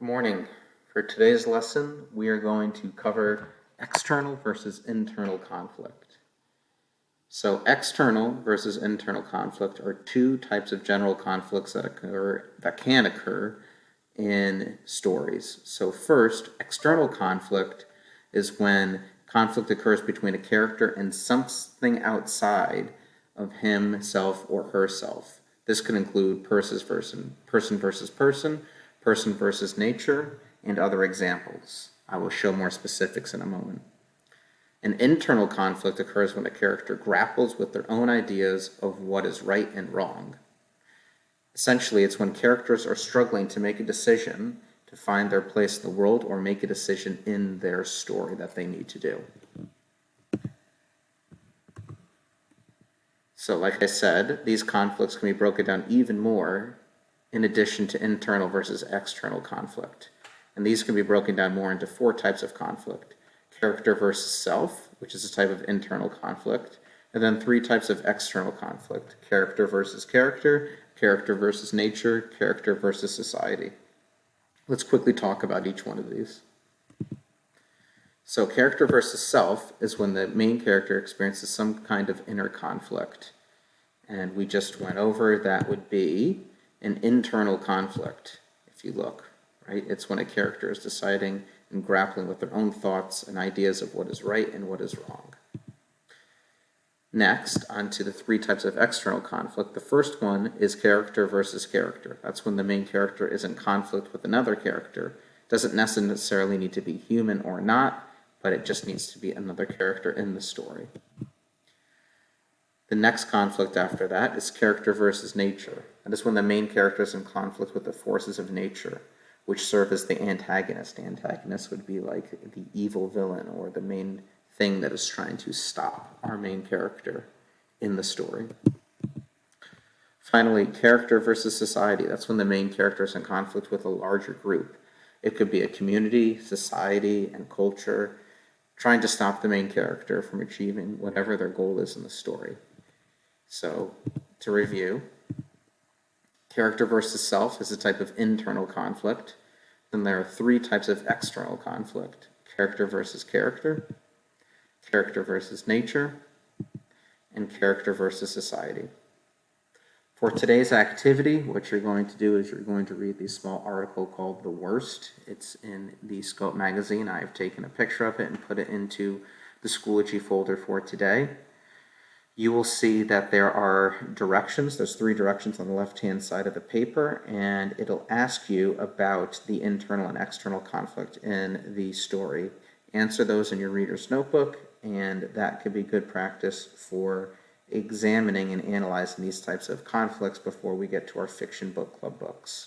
Good morning. For today's lesson, we are going to cover external versus internal conflict. So external versus internal conflict are two types of general conflicts that can occur in stories. So first, external conflict is when conflict occurs between a character and something outside of himself or herself. This could include person versus person versus nature, and other examples. I will show more specifics in a moment. An internal conflict occurs when a character grapples with their own ideas of what is right and wrong. Essentially, it's when characters are struggling to make a decision to find their place in the world or make a decision in their story that they need to do. So, like I said, these conflicts can be broken down even more in addition to internal versus external conflict. And these can be broken down more into four types of conflict: character versus self, which is a type of internal conflict, and then three types of external conflict: character versus character, character versus nature, character versus society. Let's quickly talk about each one of these. So character versus self is when the main character experiences some kind of inner conflict. And we just went over that would be an internal conflict, if you look, right? It's when a character is deciding and grappling with their own thoughts and ideas of what is right and what is wrong. Next, on to the three types of external conflict. The first one is character versus character. That's when the main character is in conflict with another character. It doesn't necessarily need to be human or not, but it just needs to be another character in the story. The next conflict after that is character versus nature. That is when the main character is in conflict with the forces of nature, which serve as the antagonist. The antagonist would be like the evil villain or the main thing that is trying to stop our main character in the story. Finally, character versus society. That's when the main character is in conflict with a larger group. It could be a community, society, and culture, trying to stop the main character from achieving whatever their goal is in the story. So, to review, character versus self is a type of internal conflict. Then there are three types of external conflict: character versus character, character versus nature, and character versus society. For today's activity, what you're going to do is you're going to read the small article called The Worst. It's in the Scope magazine. I've taken a picture of it and put it into the Schoology folder for today. You will see that there are directions. There's three directions on the left-hand side of the paper, and it'll ask you about the internal and external conflict in the story. Answer those in your reader's notebook, and that could be good practice for examining and analyzing these types of conflicts before we get to our fiction book club books.